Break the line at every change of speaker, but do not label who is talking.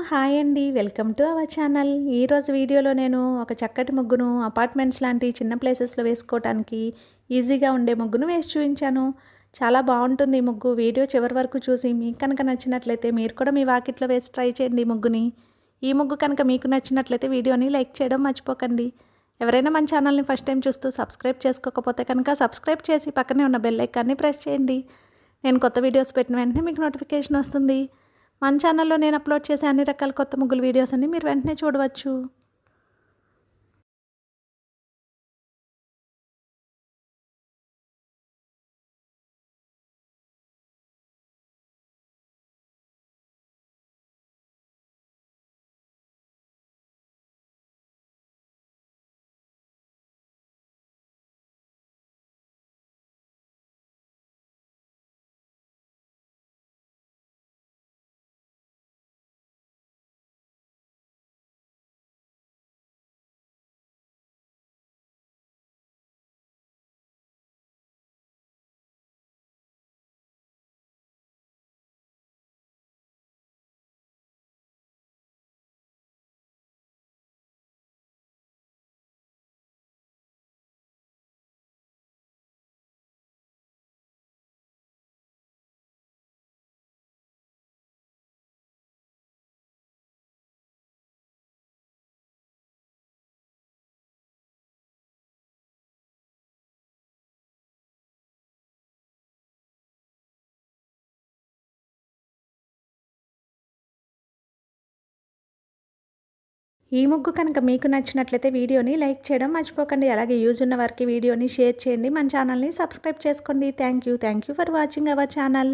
Hi అండి. Welcome to our channel. ఈరోజు వీడియోలో నేను ఒక చక్కటి ముగ్గును అపార్ట్మెంట్స్ లాంటి చిన్న ప్లేసెస్‌లో వేసుకోవటానికి ఈజీగా ఉండే ముగ్గును వేసి చూయించాను. చాలా బావుంటుంది ఈ ముగ్గు. వీడియో చివరి వరకు చూసి మీకు కనుక నచ్చినట్లయితే మీరు కూడా మీ వాకిట్లో వేసి ట్రై చేయండి ఈ ముగ్గుని. ఈ ముగ్గు కనుక మీకు నచ్చినట్లయితే వీడియోని లైక్ చేయడం మర్చిపోకండి. ఎవరైనా మన ఛానల్ని ఫస్ట్ టైం చూస్తూ సబ్స్క్రైబ్ చేసుకోకపోతే కనుక సబ్స్క్రైబ్ చేసి పక్కనే ఉన్న బెల్ ఐకాన్ని ప్రెస్ చేయండి. నేను కొత్త వీడియోస్ పెట్టిన వెంటనే మీకు నోటిఫికేషన్ వస్తుంది. మన ఛానల్లో నేను అప్లోడ్ చేసే అన్ని రకాల కొత్త ముగ్గుల వీడియోస్ అన్ని మీరు వెంటనే చూడవచ్చు. ఈ ముగ్గు కనుక మీకు నచ్చినట్లయితే వీడియోని లైక్ చేయడం మర్చిపోకండి. అలాగే యూజ్ ఉన్న వారికి వీడియోని షేర్ చేయండి. మన ఛానల్ని సబ్స్క్రైబ్ చేసుకోండి. Thank you for watching our channel.